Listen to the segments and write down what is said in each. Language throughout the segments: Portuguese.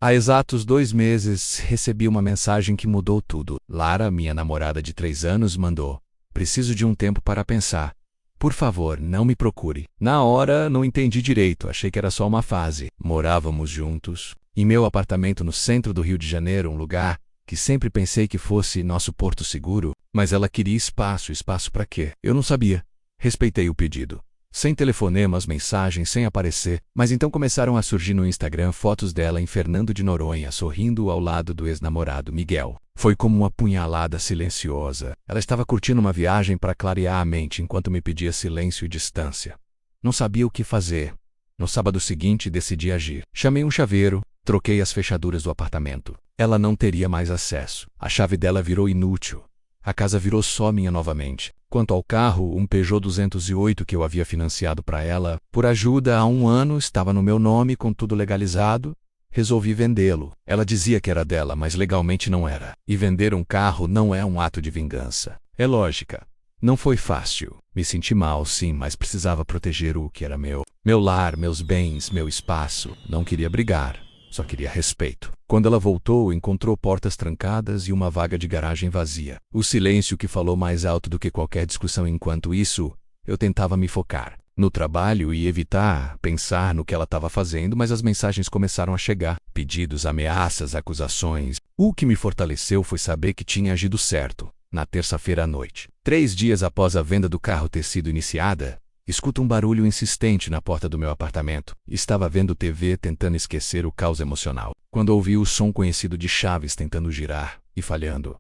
Há exatos 2 meses, recebi uma mensagem que mudou tudo. Lara, minha namorada de 3 anos, mandou: "Preciso de um tempo para pensar. Por favor, não me procure." Na hora, não entendi direito, achei que era só uma fase. Morávamos juntos, em meu apartamento no centro do Rio de Janeiro, um lugar que sempre pensei que fosse nosso porto seguro, mas ela queria espaço. Espaço para quê? Eu não sabia. Respeitei o pedido. Sem telefonemas, mensagens, sem aparecer, mas então começaram a surgir no Instagram fotos dela em Fernando de Noronha, sorrindo ao lado do ex-namorado Miguel. Foi como uma punhalada silenciosa. Ela estava curtindo uma viagem para clarear a mente enquanto me pedia silêncio e distância. Não sabia o que fazer. No sábado seguinte, decidi agir. Chamei um chaveiro, troquei as fechaduras do apartamento. Ela não teria mais acesso. A chave dela virou inútil. A casa virou só minha novamente. Quanto ao carro, um Peugeot 208 que eu havia financiado para ela, por ajuda há 1 ano, estava no meu nome com tudo legalizado. Resolvi vendê-lo. Ela dizia que era dela, mas legalmente não era. E vender um carro não é um ato de vingança. É lógica. Não foi fácil. Me senti mal, sim, mas precisava proteger o que era meu. Meu lar, meus bens, meu espaço. Não queria brigar. Só queria respeito. Quando ela voltou, encontrou portas trancadas e uma vaga de garagem vazia. O silêncio que falou mais alto do que qualquer discussão. Enquanto isso, eu tentava me focar no trabalho e evitar pensar no que ela estava fazendo, mas as mensagens começaram a chegar. Pedidos, ameaças, acusações. O que me fortaleceu foi saber que tinha agido certo. Na terça-feira à noite, 3 dias após a venda do carro ter sido iniciada, escuto um barulho insistente na porta do meu apartamento. Estava vendo TV tentando esquecer o caos emocional, quando ouvi o som conhecido de chaves tentando girar e falhando,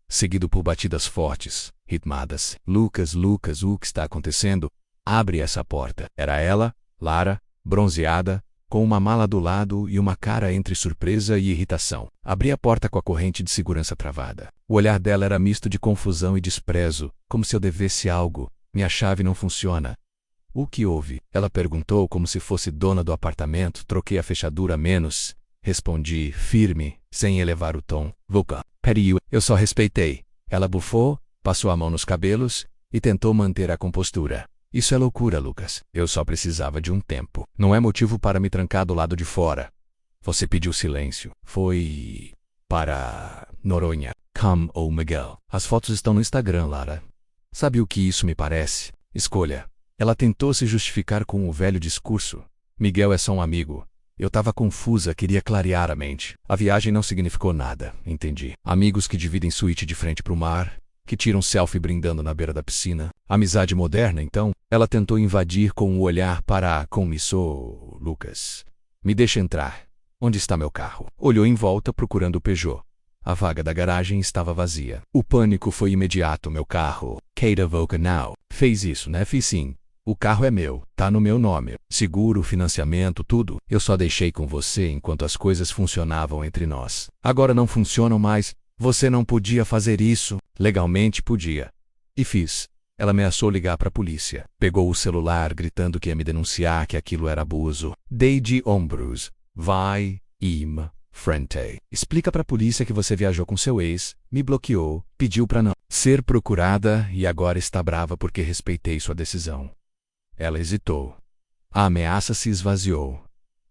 seguido por batidas fortes, ritmadas. Lucas, o que está acontecendo? Abre essa porta. Era ela, Lara, bronzeada, com uma mala do lado e uma cara entre surpresa e irritação. Abri a porta com a corrente de segurança travada. O olhar dela era misto de confusão e desprezo, como se eu devesse algo. Minha chave não funciona. O que houve? Ela perguntou como se fosse dona do apartamento. Troquei a fechadura menos. Respondi, firme, sem elevar o tom. Vulcan, peraí, eu só respeitei. Ela bufou, passou a mão nos cabelos e tentou manter a compostura. Isso é loucura, Lucas. Eu só precisava de um tempo. Não é motivo para me trancar do lado de fora. Você pediu silêncio. Foi para Noronha, Cam ou Miguel. As fotos estão no Instagram, Lara. Sabe o que isso me parece? Escolha. Ela tentou se justificar com o velho discurso. Miguel é só um amigo. Eu estava confusa, queria clarear a mente. A viagem não significou nada, entendi. Amigos que dividem suíte de frente para o mar, que tiram selfie brindando na beira da piscina. Amizade moderna, então? Ela tentou invadir com o olhar para Comissou, Lucas. Me deixa entrar. Onde está meu carro? Olhou em volta procurando o Peugeot. A vaga da garagem estava vazia. O pânico foi imediato. Meu carro. Kate Vulcan Now. Fez isso, né? Fiz sim. O carro é meu, tá no meu nome. Seguro, financiamento, tudo. Eu só deixei com você enquanto as coisas funcionavam entre nós. Agora não funcionam mais. Você não podia fazer isso. Legalmente podia. E fiz. Ela ameaçou ligar para a polícia. Pegou o celular gritando que ia me denunciar, que aquilo era abuso. Dei de ombros. Vai, frente. Explica para a polícia que você viajou com seu ex, me bloqueou, pediu para não ser procurada e agora está brava porque respeitei sua decisão. Ela hesitou. A ameaça se esvaziou.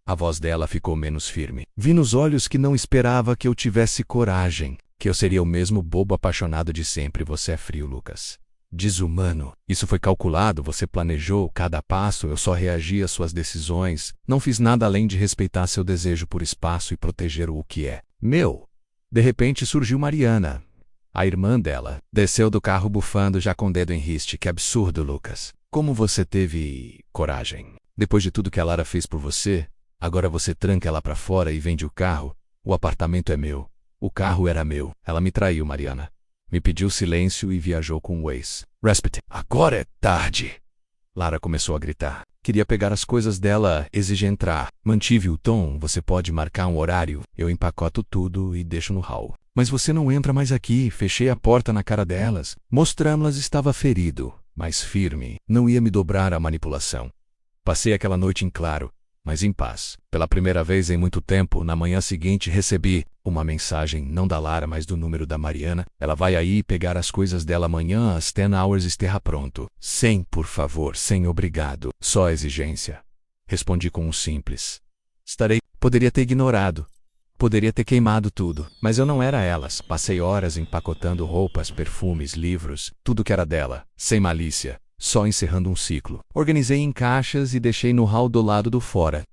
A voz dela ficou menos firme. Vi nos olhos que não esperava que eu tivesse coragem, que eu seria o mesmo bobo apaixonado de sempre. Você é frio, Lucas. Desumano. Isso foi calculado, você planejou cada passo, eu só reagi às suas decisões. Não fiz nada além de respeitar seu desejo por espaço e proteger o que é meu. De repente surgiu Mariana, a irmã dela. Desceu do carro bufando, já com o dedo em riste. Que absurdo, Lucas. Como você teve coragem? Depois de tudo que a Lara fez por você, agora você tranca ela pra fora e vende o carro. O apartamento é meu. O carro era meu. Ela me traiu, Mariana. Me pediu silêncio e viajou com o ex. Respite. Agora é tarde. Lara começou a gritar. Queria pegar as coisas dela, exige entrar. Mantive o tom. Você pode marcar um horário. Eu empacoto tudo e deixo no hall. Mas você não entra mais aqui. Fechei a porta na cara delas. Mostrando-las estava ferido, mas firme. Não ia me dobrar à manipulação. Passei aquela noite em claro, mas em paz. Pela primeira vez em muito tempo, na manhã seguinte recebi uma mensagem, não da Lara, mas do número da Mariana. Ela vai aí pegar as coisas dela amanhã às 10 horas, esteja pronto. Sem, por favor, sem obrigado. Só exigência. Respondi com um simples. Estarei. Poderia ter ignorado. Poderia ter queimado tudo, mas eu não era elas. Passei horas empacotando roupas, perfumes, livros, tudo que era dela, sem malícia, só encerrando um ciclo. Organizei em caixas e deixei no hall do lado do fora,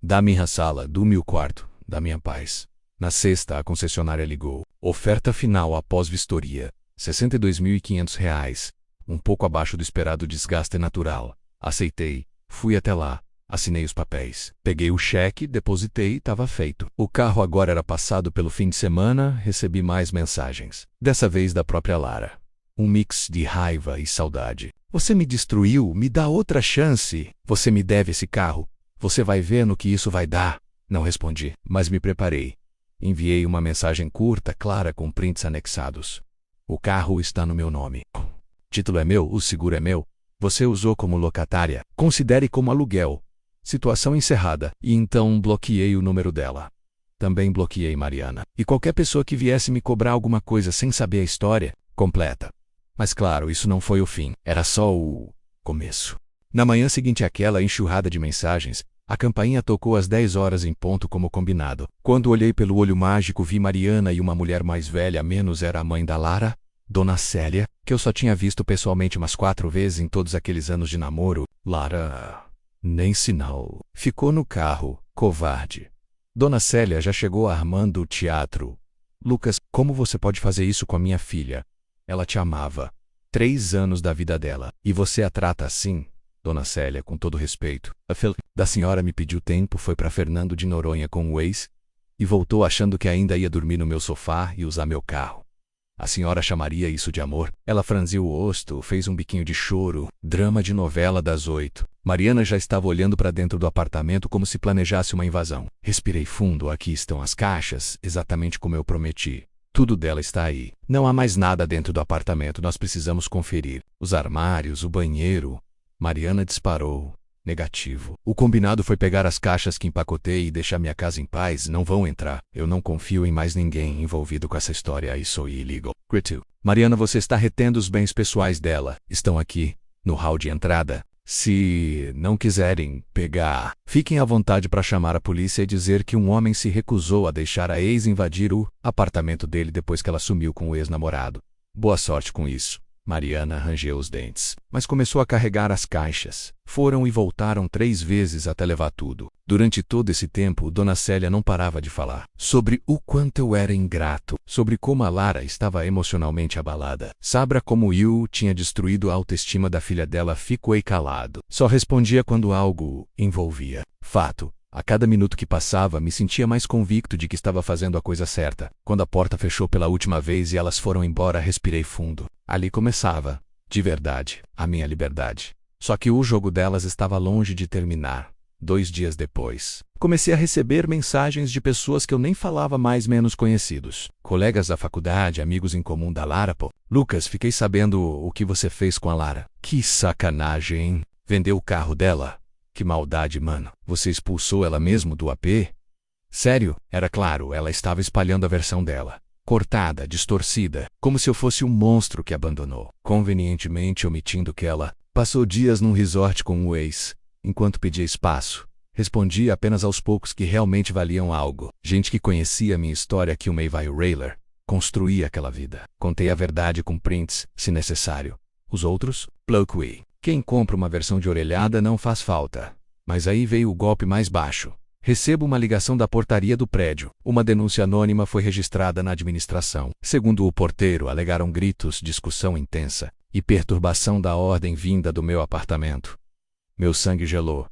da minha sala, do meu quarto, da minha paz. Na sexta, a concessionária ligou. Oferta final após vistoria, R$ 62.500, um pouco abaixo do esperado desgaste natural. Aceitei, fui até lá. Assinei os papéis. Peguei o cheque, depositei e estava feito. O carro agora era passado pelo fim de semana, recebi mais mensagens. Dessa vez da própria Lara. Um mix de raiva e saudade. Você me destruiu, me dá outra chance. Você me deve esse carro. Você vai ver no que isso vai dar. Não respondi, mas me preparei. Enviei uma mensagem curta, clara, com prints anexados. O carro está no meu nome. O título é meu, o seguro é meu. Você usou como locatária. Considere como aluguel. Situação encerrada, e então bloqueei o número dela. Também bloqueei Mariana. E qualquer pessoa que viesse me cobrar alguma coisa sem saber a história, completa. Mas claro, isso não foi o fim, era só o começo. Na manhã seguinte àquela enxurrada de mensagens, a campainha tocou às 10 horas em ponto como combinado. Quando olhei pelo olho mágico vi Mariana e uma mulher mais velha, menos era a mãe da Lara, Dona Célia, que eu só tinha visto pessoalmente umas 4 vezes em todos aqueles anos de namoro. Lara... nem sinal. Ficou no carro, covarde. Dona Célia já chegou armando o teatro. Lucas, como você pode fazer isso com a minha filha? Ela te amava. 3 anos da vida dela. E você a trata assim? Dona Célia, com todo respeito. A filha da senhora me pediu tempo, foi para Fernando de Noronha com o ex e voltou achando que ainda ia dormir no meu sofá e usar meu carro. A senhora chamaria isso de amor? Ela franziu o rosto, fez um biquinho de choro, drama de novela das 8. Mariana já estava olhando para dentro do apartamento como se planejasse uma invasão. Respirei fundo, aqui estão as caixas, exatamente como eu prometi. Tudo dela está aí. Não há mais nada dentro do apartamento, nós precisamos conferir. Os armários, o banheiro. Mariana disparou. Negativo. O combinado foi pegar as caixas que empacotei e deixar minha casa em paz. Não vão entrar. Eu não confio em mais ninguém envolvido com essa história. Isso é illegal. Critu. Mariana, você está retendo os bens pessoais dela. Estão aqui, no hall de entrada. Se não quiserem pegar, fiquem à vontade para chamar a polícia e dizer que um homem se recusou a deixar a ex invadir o apartamento dele depois que ela sumiu com o ex-namorado. Boa sorte com isso. Mariana rangeu os dentes, mas começou a carregar as caixas. Foram e voltaram 3 vezes até levar tudo. Durante todo esse tempo, Dona Célia não parava de falar sobre o quanto eu era ingrato, sobre como a Lara estava emocionalmente abalada. Sabra como eu tinha destruído a autoestima da filha dela, fiquei calado. Só respondia quando algo envolvia. Fato. A cada minuto que passava, me sentia mais convicto de que estava fazendo a coisa certa. Quando a porta fechou pela última vez e elas foram embora, respirei fundo. Ali começava, de verdade, a minha liberdade. Só que o jogo delas estava longe de terminar. 2 dias depois, comecei a receber mensagens de pessoas que eu nem falava, mais menos conhecidos. Colegas da faculdade, amigos em comum da Lara. Pô, Lucas, fiquei sabendo o que você fez com a Lara. Que sacanagem, hein? Vendeu o carro dela? Que maldade, mano. Você expulsou ela mesmo do AP? Sério? Era claro, ela estava espalhando a versão dela. Cortada, distorcida, como se eu fosse um monstro que abandonou. Convenientemente omitindo que ela passou dias num resort com o ex, enquanto pedia espaço. Respondia apenas aos poucos que realmente valiam algo. Gente que conhecia minha história que o Mayville Railer construía aquela vida. Contei a verdade com prints, se necessário. Os outros? Bloqueei. Quem compra uma versão de orelhada não faz falta. Mas aí veio o golpe mais baixo. Recebo uma ligação da portaria do prédio. Uma denúncia anônima foi registrada na administração. Segundo o porteiro, alegaram gritos, discussão intensa e perturbação da ordem vinda do meu apartamento. Meu sangue gelou.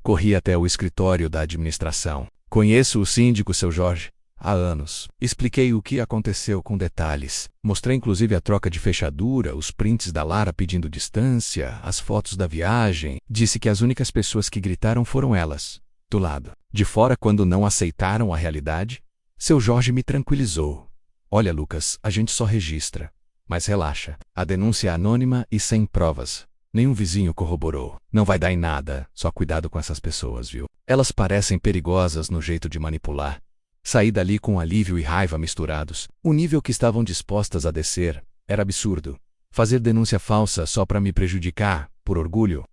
Corri até o escritório da administração. Conheço o síndico, seu Jorge, há anos. Expliquei o que aconteceu com detalhes. Mostrei inclusive a troca de fechadura, os prints da Lara pedindo distância, as fotos da viagem. Disse que as únicas pessoas que gritaram foram elas. Do lado de fora, quando não aceitaram a realidade, seu Jorge me tranquilizou. Olha, Lucas, a gente só registra. Mas relaxa, a denúncia é anônima e sem provas. Nenhum vizinho corroborou. Não vai dar em nada, só cuidado com essas pessoas, viu? Elas parecem perigosas no jeito de manipular. Saí dali com alívio e raiva misturados. O nível que estavam dispostas a descer era absurdo. Fazer denúncia falsa só para me prejudicar, por orgulho,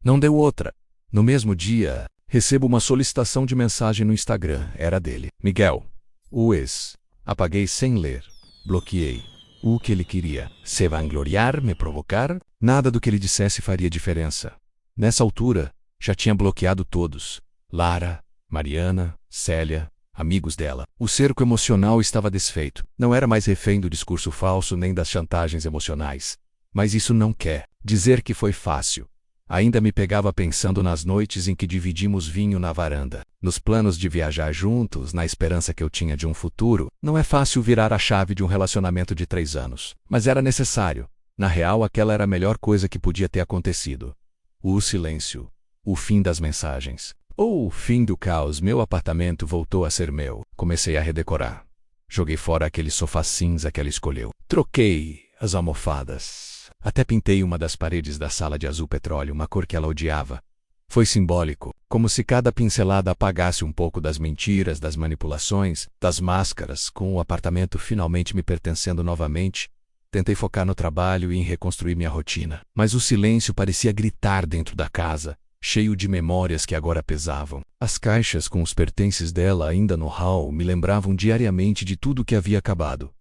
não deu outra. No mesmo dia, recebo uma solicitação de mensagem no Instagram. Era dele. Miguel, O ex. Apaguei sem ler. Bloqueei. O que ele queria? Se vangloriar, me provocar? Nada do que ele dissesse faria diferença. Nessa altura, já tinha bloqueado todos. Lara, Mariana, Célia, amigos dela. O cerco emocional estava desfeito. Não era mais refém do discurso falso nem das chantagens emocionais. Mas isso não quer dizer que foi fácil. Ainda me pegava pensando nas noites em que dividimos vinho na varanda, nos planos de viajar juntos, na esperança que eu tinha de um futuro. Não é fácil virar a chave de um relacionamento de 3 anos. Mas era necessário. Na real, aquela era a melhor coisa que podia ter acontecido. O silêncio. O fim das mensagens. Ou o fim do caos. Meu apartamento voltou a ser meu. Comecei a redecorar. Joguei fora aquele sofá cinza que ela escolheu. Troquei as almofadas. Até pintei uma das paredes da sala de azul petróleo, uma cor que ela odiava. Foi simbólico, como se cada pincelada apagasse um pouco das mentiras, das manipulações, das máscaras, com o apartamento finalmente me pertencendo novamente. Tentei focar no trabalho e em reconstruir minha rotina, mas o silêncio parecia gritar dentro da casa, cheio de memórias que agora pesavam. As caixas com os pertences dela ainda no hall me lembravam diariamente de tudo que havia acabado.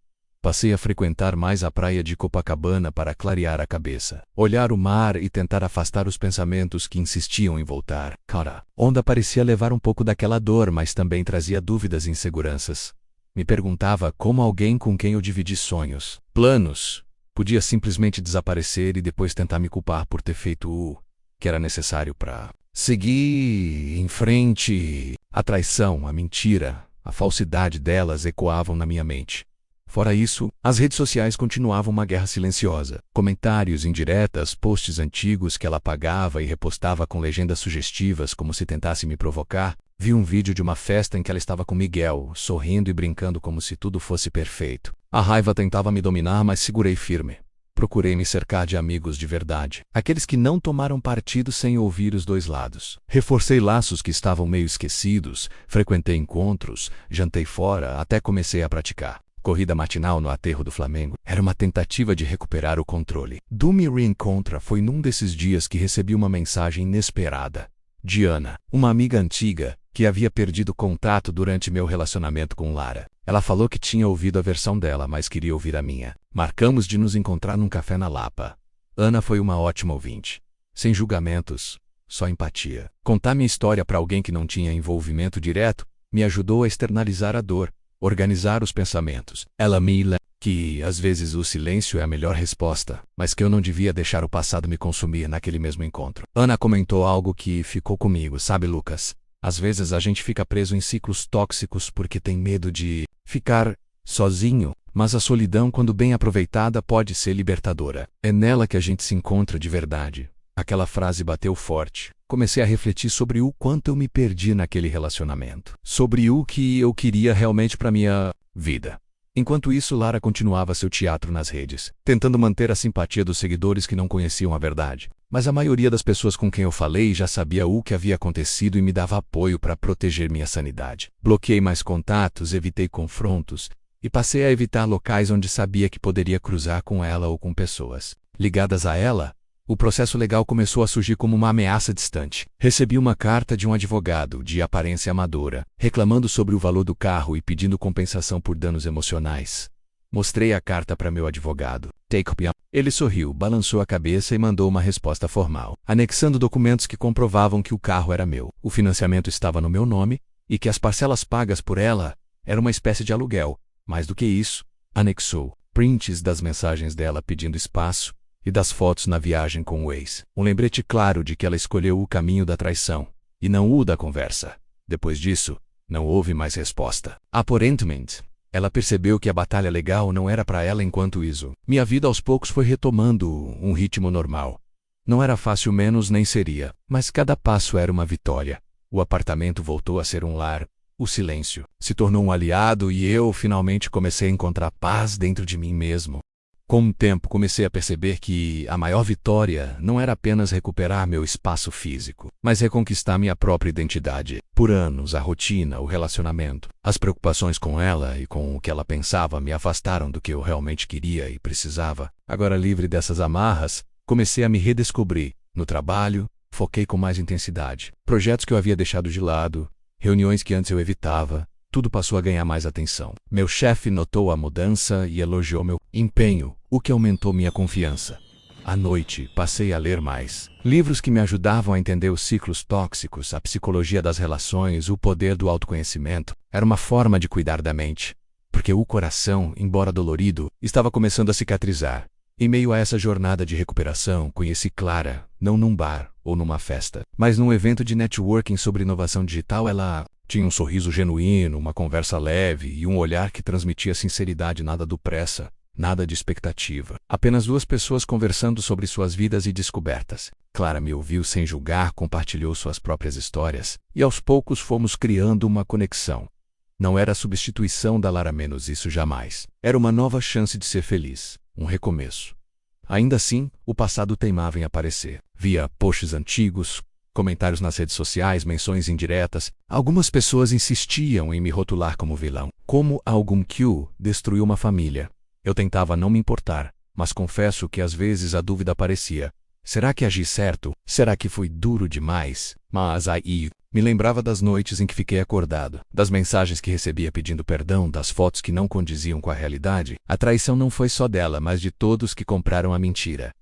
Passei a frequentar mais a praia de Copacabana para clarear a cabeça, olhar o mar e tentar afastar os pensamentos que insistiam em voltar. Cara, onda parecia levar um pouco daquela dor, mas também trazia dúvidas e inseguranças. Me perguntava como alguém com quem eu dividi sonhos, planos, podia simplesmente desaparecer e depois tentar me culpar por ter feito o que era necessário para seguir em frente. A traição, a mentira, a falsidade delas ecoavam na minha mente. Fora isso, as redes sociais continuavam uma guerra silenciosa. Comentários, indiretas, posts antigos que ela apagava e repostava com legendas sugestivas como se tentasse me provocar. Vi um vídeo de uma festa em que ela estava com Miguel, sorrindo e brincando como se tudo fosse perfeito. A raiva tentava me dominar, mas segurei firme. Procurei me cercar de amigos de verdade, aqueles que não tomaram partido sem ouvir os dois lados. Reforcei laços que estavam meio esquecidos, frequentei encontros, jantei fora, até comecei a praticar corrida matinal no aterro do Flamengo. Era uma tentativa de recuperar o controle. Do me reencontra foi num desses dias que recebi uma mensagem inesperada. Diana, uma amiga antiga, que havia perdido contato durante meu relacionamento com Lara. Ela falou que tinha ouvido a versão dela, mas queria ouvir a minha. Marcamos de nos encontrar num café na Lapa. Ana foi uma ótima ouvinte. Sem julgamentos, só empatia. Contar minha história para alguém que não tinha envolvimento direto me ajudou a externalizar a dor, organizar os pensamentos. Ela me lembra que, às vezes, o silêncio é a melhor resposta, mas que eu não devia deixar o passado me consumir naquele mesmo encontro. Ana comentou algo que ficou comigo, sabe, Lucas? Às vezes a gente fica preso em ciclos tóxicos porque tem medo de ficar sozinho, mas a solidão, quando bem aproveitada, pode ser libertadora. É nela que a gente se encontra de verdade. Aquela frase bateu forte. Comecei a refletir sobre o quanto eu me perdi naquele relacionamento. Sobre o que eu queria realmente para minha vida. Enquanto isso, Lara continuava seu teatro nas redes, tentando manter a simpatia dos seguidores que não conheciam a verdade. Mas a maioria das pessoas com quem eu falei já sabia o que havia acontecido e me dava apoio para proteger minha sanidade. Bloqueei mais contatos, evitei confrontos e passei a evitar locais onde sabia que poderia cruzar com ela ou com pessoas ligadas a ela. O processo legal começou a surgir como uma ameaça distante. Recebi uma carta de um advogado, de aparência amadora, reclamando sobre o valor do carro e pedindo compensação por danos emocionais. Mostrei a carta para meu advogado. Ele sorriu, balançou a cabeça e mandou uma resposta formal, anexando documentos que comprovavam que o carro era meu, o financiamento estava no meu nome e que as parcelas pagas por ela eram uma espécie de aluguel. Mais do que isso, anexou prints das mensagens dela pedindo espaço e das fotos na viagem com o ex. Um lembrete claro de que ela escolheu o caminho da traição, e não o da conversa. Depois disso, não houve mais resposta. Aparentemente, ela percebeu que a batalha legal não era para ela enquanto isso. Minha vida aos poucos foi retomando um ritmo normal. Não era fácil, menos nem seria, mas cada passo era uma vitória. O apartamento voltou a ser um lar. O silêncio se tornou um aliado e eu finalmente comecei a encontrar paz dentro de mim mesmo. Com o tempo, comecei a perceber que a maior vitória não era apenas recuperar meu espaço físico, mas reconquistar minha própria identidade. Por anos, a rotina, o relacionamento, as preocupações com ela e com o que ela pensava me afastaram do que eu realmente queria e precisava. Agora, livre dessas amarras, comecei a me redescobrir. No trabalho, foquei com mais intensidade. Projetos que eu havia deixado de lado, reuniões que antes eu evitava, tudo passou a ganhar mais atenção. Meu chefe notou a mudança e elogiou meu empenho, o que aumentou minha confiança. À noite, passei a ler mais. Livros que me ajudavam a entender os ciclos tóxicos, a psicologia das relações, o poder do autoconhecimento. Era uma forma de cuidar da mente, porque o coração, embora dolorido, estava começando a cicatrizar. Em meio a essa jornada de recuperação, conheci Clara, não num bar ou numa festa, mas num evento de networking sobre inovação digital. Ela tinha um sorriso genuíno, uma conversa leve e um olhar que transmitia sinceridade, nada do pressa, nada de expectativa. Apenas duas pessoas conversando sobre suas vidas e descobertas. Clara me ouviu sem julgar, compartilhou suas próprias histórias, e aos poucos fomos criando uma conexão. Não era a substituição da Lara, menos isso jamais. Era uma nova chance de ser feliz, um recomeço. Ainda assim, o passado teimava em aparecer. Via posts antigos, comentários nas redes sociais, menções indiretas. Algumas pessoas insistiam em me rotular como vilão. Como algum Q destruiu uma família. Eu tentava não me importar, mas confesso que às vezes a dúvida aparecia. Será que agi certo? Será que fui duro demais? Mas aí, me lembrava das noites em que fiquei acordado, das mensagens que recebia pedindo perdão, das fotos que não condiziam com a realidade. A traição não foi só dela, mas de todos que compraram a mentira.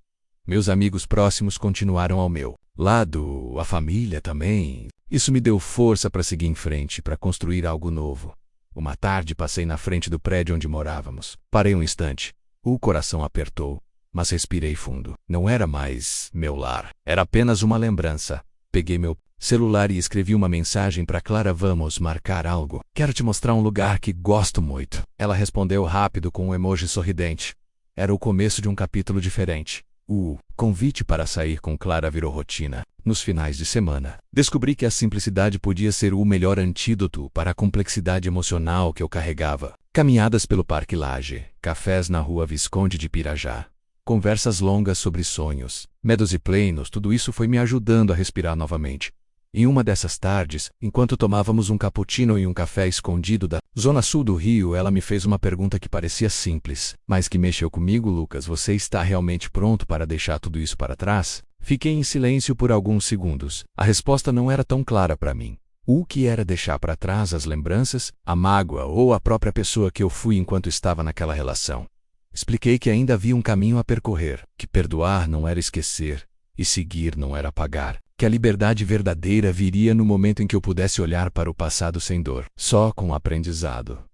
Meus amigos próximos continuaram ao meu lado, a família também. Isso me deu força para seguir em frente, para construir algo novo. Uma tarde passei na frente do prédio onde morávamos. Parei um instante. O coração apertou, mas respirei fundo. Não era mais meu lar. Era apenas uma lembrança. Peguei meu celular e escrevi uma mensagem para Clara: vamos marcar algo. Quero te mostrar um lugar que gosto muito. Ela respondeu rápido com um emoji sorridente. Era o começo de um capítulo diferente. O convite para sair com Clara virou rotina. Nos finais de semana, descobri que a simplicidade podia ser o melhor antídoto para a complexidade emocional que eu carregava. Caminhadas pelo Parque Lage, cafés na Rua Visconde de Pirajá, conversas longas sobre sonhos, medos e planos, tudo isso foi me ajudando a respirar novamente. Em uma dessas tardes, enquanto tomávamos um cappuccino em um café escondido da zona sul do Rio, ela me fez uma pergunta que parecia simples, mas que mexeu comigo. Lucas, você está realmente pronto para deixar tudo isso para trás? Fiquei em silêncio por alguns segundos. A resposta não era tão clara para mim. O que era deixar para trás? As lembranças, a mágoa ou a própria pessoa que eu fui enquanto estava naquela relação? Expliquei que ainda havia um caminho a percorrer, que perdoar não era esquecer, e seguir não era apagar, que a liberdade verdadeira viria no momento em que eu pudesse olhar para o passado sem dor, só com aprendizado.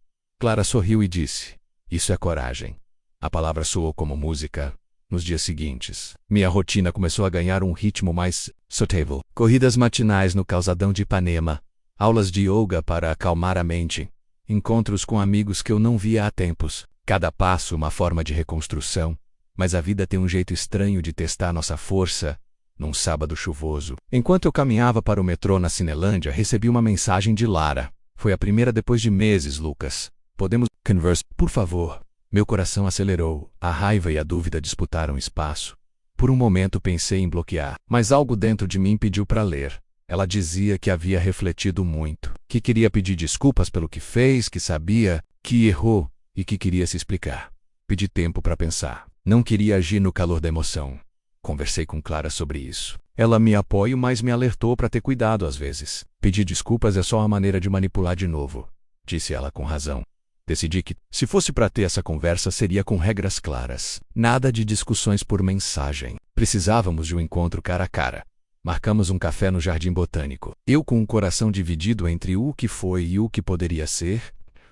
Clara sorriu e disse: isso é coragem. A palavra soou como música. Nos dias seguintes, minha rotina começou a ganhar um ritmo mais saudável. Corridas matinais no calçadão de Ipanema, aulas de yoga para acalmar a mente, encontros com amigos que eu não via há tempos. Cada passo uma forma de reconstrução, mas a vida tem um jeito estranho de testar nossa força. Num sábado chuvoso, enquanto eu caminhava para o metrô na Cinelândia, recebi uma mensagem de Lara. Foi a primeira depois de meses. Lucas, podemos conversar, por favor? Meu coração acelerou, a raiva e a dúvida disputaram espaço. Por um momento pensei em bloquear, mas algo dentro de mim pediu para ler. Ela dizia que havia refletido muito, que queria pedir desculpas pelo que fez, que sabia que errou e que queria se explicar. Pedi tempo para pensar. Não queria agir no calor da emoção. Conversei com Clara sobre isso. Ela me apoiou, mas me alertou para ter cuidado às vezes. Pedir desculpas é só uma maneira de manipular de novo, disse ela com razão. Decidi que, se fosse para ter essa conversa, seria com regras claras. Nada de discussões por mensagem. Precisávamos de um encontro cara a cara. Marcamos um café no Jardim Botânico. Eu com o coração dividido entre o que foi e o que poderia ser.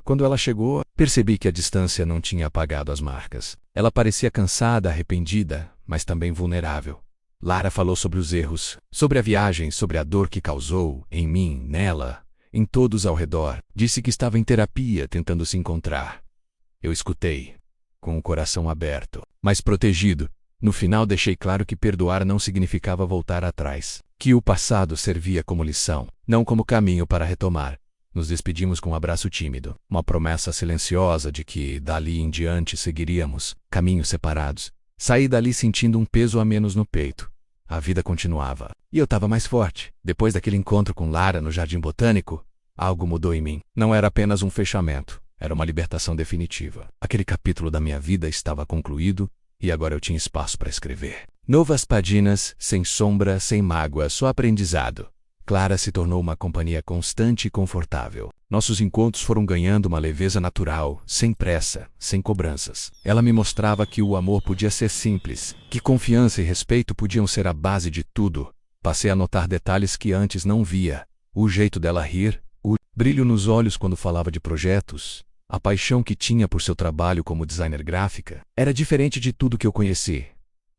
Quando ela chegou, percebi que a distância não tinha apagado as marcas. Ela parecia cansada, arrependida, mas também vulnerável. Lara falou sobre os erros, sobre a viagem, sobre a dor que causou, em mim, nela, em todos ao redor. Disse que estava em terapia, tentando se encontrar. Eu escutei, com o coração aberto, mas protegido. No final deixei claro que perdoar não significava voltar atrás, que o passado servia como lição, não como caminho para retomar. Nos despedimos com um abraço tímido, uma promessa silenciosa de que, dali em diante, seguiríamos caminhos separados. Saí dali sentindo um peso a menos no peito. A vida continuava, e eu estava mais forte. Depois daquele encontro com Lara no Jardim Botânico, algo mudou em mim. Não era apenas um fechamento, era uma libertação definitiva. Aquele capítulo da minha vida estava concluído, e agora eu tinha espaço para escrever. Novas páginas, sem sombra, sem mágoa, só aprendizado. Clara se tornou uma companhia constante e confortável. Nossos encontros foram ganhando uma leveza natural, sem pressa, sem cobranças. Ela me mostrava que o amor podia ser simples, que confiança e respeito podiam ser a base de tudo. Passei a notar detalhes que antes não via. O jeito dela rir, o brilho nos olhos quando falava de projetos, a paixão que tinha por seu trabalho como designer gráfica. Era diferente de tudo que eu conheci.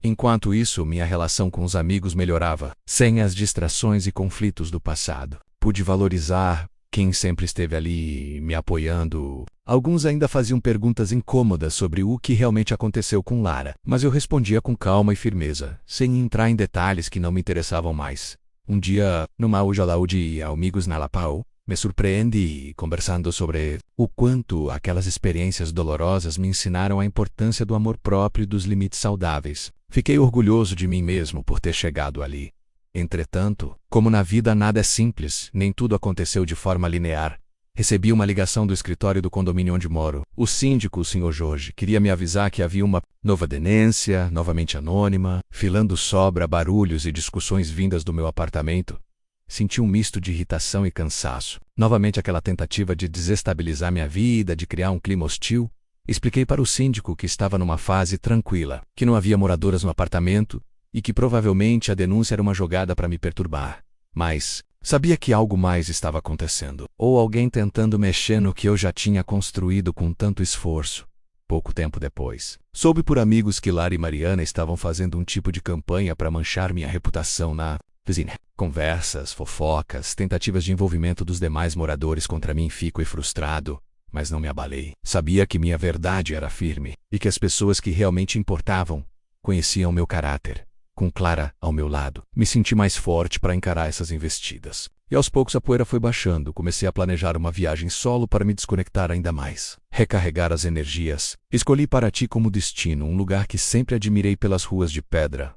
Enquanto isso, minha relação com os amigos melhorava, sem as distrações e conflitos do passado. Pude valorizar quem sempre esteve ali me apoiando. Alguns ainda faziam perguntas incômodas sobre o que realmente aconteceu com Lara, mas eu respondia com calma e firmeza, sem entrar em detalhes que não me interessavam mais. Um dia, numa aula de amigos na Lapau, me surpreendi conversando sobre o quanto aquelas experiências dolorosas me ensinaram a importância do amor próprio e dos limites saudáveis. Fiquei orgulhoso de mim mesmo por ter chegado ali. Entretanto, como na vida nada é simples, nem tudo aconteceu de forma linear. Recebi uma ligação do escritório do condomínio onde moro. O síndico, o Sr. Jorge, queria me avisar que havia uma nova denúncia, novamente anônima, filando sobra, barulhos e discussões vindas do meu apartamento. Senti um misto de irritação e cansaço. Novamente aquela tentativa de desestabilizar minha vida, de criar um clima hostil. Expliquei para o síndico que estava numa fase tranquila, que não havia moradoras no apartamento e que provavelmente a denúncia era uma jogada para me perturbar. Mas sabia que algo mais estava acontecendo, ou alguém tentando mexer no que eu já tinha construído com tanto esforço. Pouco tempo depois, soube por amigos que Lara e Mariana estavam fazendo um tipo de campanha para manchar minha reputação na vizinha. Conversas, fofocas, tentativas de envolvimento dos demais moradores contra mim. Fico frustrado, mas não me abalei. Sabia que minha verdade era firme e que as pessoas que realmente importavam conheciam meu caráter. Com Clara ao meu lado, me senti mais forte para encarar essas investidas. E aos poucos a poeira foi baixando. Comecei a planejar uma viagem solo para me desconectar ainda mais. Recarregar as energias. Escolhi Paraty como destino, um lugar que sempre admirei pelas ruas de pedra.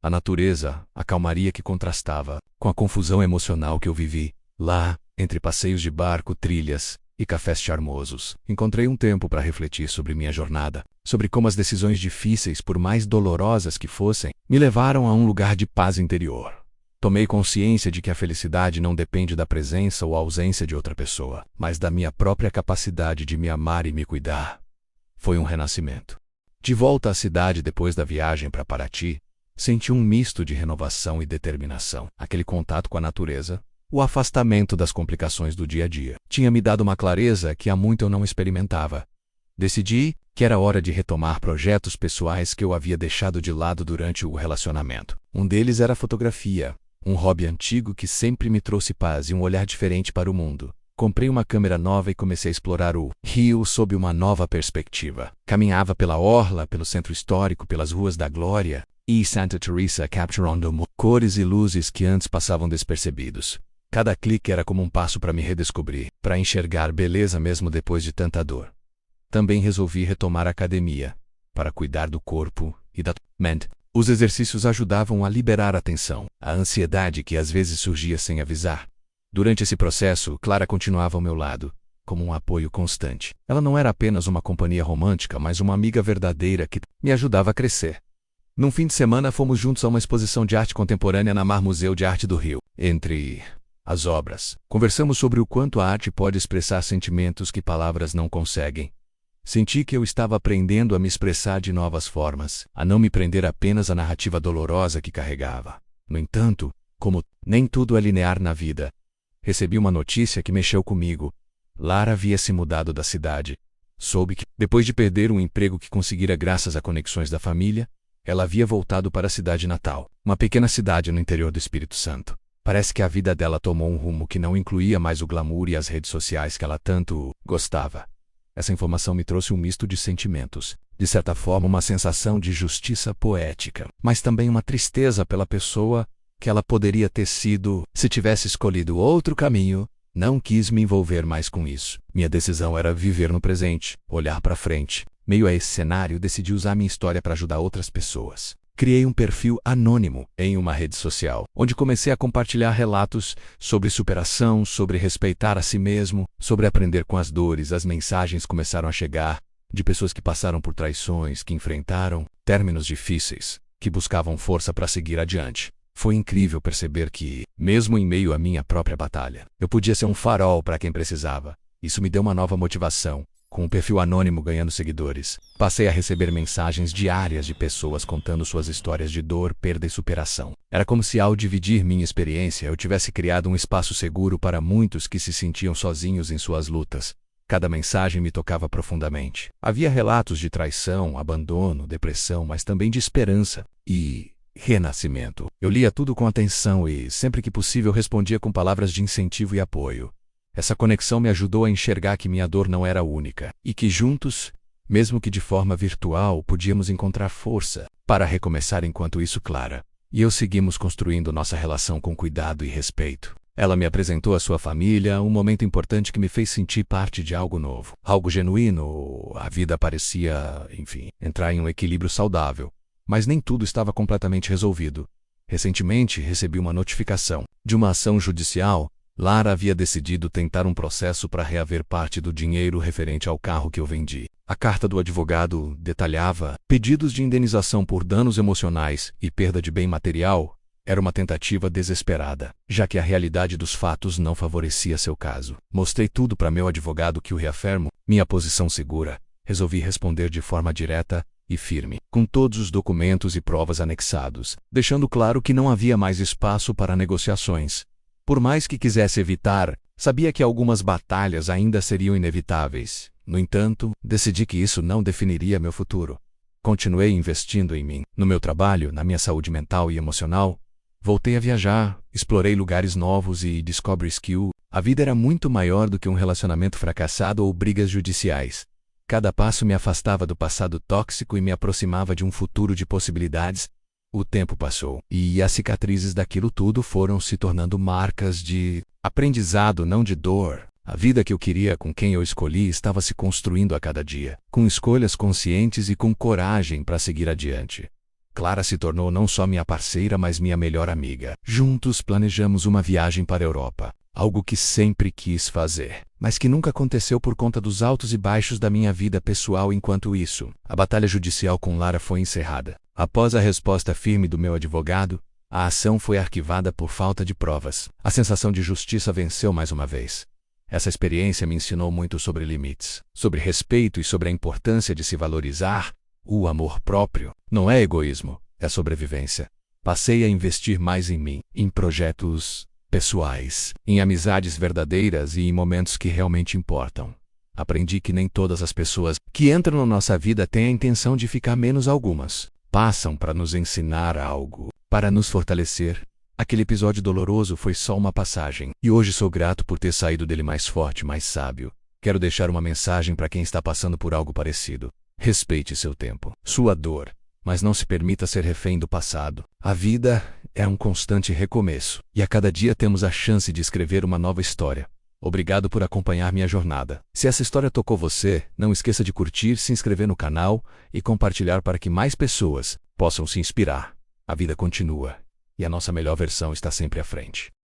A natureza, a calmaria que contrastava com a confusão emocional que eu vivi. Lá, entre passeios de barco, trilhas e cafés charmosos, encontrei um tempo para refletir sobre minha jornada, sobre como as decisões difíceis, por mais dolorosas que fossem, me levaram a um lugar de paz interior. Tomei consciência de que a felicidade não depende da presença ou ausência de outra pessoa, mas da minha própria capacidade de me amar e me cuidar. Foi um renascimento. De volta à cidade depois da viagem para Paraty, senti um misto de renovação e determinação. Aquele contato com a natureza, o afastamento das complicações do dia a dia, tinha me dado uma clareza que há muito eu não experimentava. Decidi que era hora de retomar projetos pessoais que eu havia deixado de lado durante o relacionamento. Um deles era a fotografia, um hobby antigo que sempre me trouxe paz e um olhar diferente para o mundo. Comprei uma câmera nova e comecei a explorar o Rio sob uma nova perspectiva. Caminhava pela orla, pelo centro histórico, pelas ruas da Glória e Santa Teresa, capturando cores e luzes que antes passavam despercebidos. Cada clique era como um passo para me redescobrir, para enxergar beleza mesmo depois de tanta dor. Também resolvi retomar a academia, para cuidar do corpo e da mente. Os exercícios ajudavam a liberar a tensão, a ansiedade que às vezes surgia sem avisar. Durante esse processo, Clara continuava ao meu lado, como um apoio constante. Ela não era apenas uma companhia romântica, mas uma amiga verdadeira que me ajudava a crescer. Num fim de semana, fomos juntos a uma exposição de arte contemporânea na Mar Museu de Arte do Rio. Entre as obras, conversamos sobre o quanto a arte pode expressar sentimentos que palavras não conseguem. Senti que eu estava aprendendo a me expressar de novas formas, a não me prender apenas à narrativa dolorosa que carregava. No entanto, como nem tudo é linear na vida, recebi uma notícia que mexeu comigo. Lara havia se mudado da cidade. Soube que, depois de perder um emprego que conseguira graças a conexões da família, ela havia voltado para a cidade natal, uma pequena cidade no interior do Espírito Santo. Parece que a vida dela tomou um rumo que não incluía mais o glamour e as redes sociais que ela tanto gostava. Essa informação me trouxe um misto de sentimentos. De certa forma, uma sensação de justiça poética, mas também uma tristeza pela pessoa que ela poderia ter sido se tivesse escolhido outro caminho. Não quis me envolver mais com isso. Minha decisão era viver no presente, olhar para frente. Meio a esse cenário, decidi usar minha história para ajudar outras pessoas. Criei um perfil anônimo em uma rede social, onde comecei a compartilhar relatos sobre superação, sobre respeitar a si mesmo, sobre aprender com as dores. As mensagens começaram a chegar de pessoas que passaram por traições, que enfrentaram términos difíceis, que buscavam força para seguir adiante. Foi incrível perceber que, mesmo em meio à minha própria batalha, eu podia ser um farol para quem precisava. Isso me deu uma nova motivação. Com um perfil anônimo ganhando seguidores, passei a receber mensagens diárias de pessoas contando suas histórias de dor, perda e superação. Era como se, ao dividir minha experiência, eu tivesse criado um espaço seguro para muitos que se sentiam sozinhos em suas lutas. Cada mensagem me tocava profundamente. Havia relatos de traição, abandono, depressão, mas também de esperança e renascimento. Eu lia tudo com atenção e, sempre que possível, respondia com palavras de incentivo e apoio. Essa conexão me ajudou a enxergar que minha dor não era única e que juntos, mesmo que de forma virtual, podíamos encontrar força para recomeçar enquanto isso clara. E eu seguimos construindo nossa relação com cuidado e respeito. Ela me apresentou a sua família, um momento importante que me fez sentir parte de algo novo, algo genuíno. A vida parecia, enfim, entrar em um equilíbrio saudável. Mas nem tudo estava completamente resolvido. Recentemente, recebi uma notificação de uma ação judicial. Lara havia decidido tentar um processo para reaver parte do dinheiro referente ao carro que eu vendi. A carta do advogado detalhava pedidos de indenização por danos emocionais e perda de bem material. Era uma tentativa desesperada, já que a realidade dos fatos não favorecia seu caso. Mostrei tudo para meu advogado que o reafirmo, minha posição segura. Resolvi responder de forma direta e firme, com todos os documentos e provas anexados, deixando claro que não havia mais espaço para negociações. Por mais que quisesse evitar, sabia que algumas batalhas ainda seriam inevitáveis. No entanto, decidi que isso não definiria meu futuro. Continuei investindo em mim, no meu trabalho, na minha saúde mental e emocional. Voltei a viajar, explorei lugares novos e descobri que a vida era muito maior do que um relacionamento fracassado ou brigas judiciais. Cada passo me afastava do passado tóxico e me aproximava de um futuro de possibilidades. O tempo passou, e as cicatrizes daquilo tudo foram se tornando marcas de aprendizado, não de dor. A vida que eu queria com quem eu escolhi estava se construindo a cada dia, com escolhas conscientes e com coragem para seguir adiante. Clara se tornou não só minha parceira, mas minha melhor amiga. Juntos planejamos uma viagem para a Europa, algo que sempre quis fazer, mas que nunca aconteceu por conta dos altos e baixos da minha vida pessoal. Enquanto isso, a batalha judicial com Lara foi encerrada. Após a resposta firme do meu advogado, a ação foi arquivada por falta de provas. A sensação de justiça venceu mais uma vez. Essa experiência me ensinou muito sobre limites, sobre respeito e sobre a importância de se valorizar. O amor próprio não é egoísmo, é sobrevivência. Passei a investir mais em mim, em projetos pessoais, em amizades verdadeiras e em momentos que realmente importam. Aprendi que nem todas as pessoas que entram na nossa vida têm a intenção de ficar, menos algumas passam para nos ensinar algo, para nos fortalecer. Aquele episódio doloroso foi só uma passagem, e hoje sou grato por ter saído dele mais forte, mais sábio. Quero deixar uma mensagem para quem está passando por algo parecido. Respeite seu tempo, sua dor, mas não se permita ser refém do passado. A vida é um constante recomeço, e a cada dia temos a chance de escrever uma nova história. Obrigado por acompanhar minha jornada. Se essa história tocou você, não esqueça de curtir, se inscrever no canal e compartilhar para que mais pessoas possam se inspirar. A vida continua, e a nossa melhor versão está sempre à frente.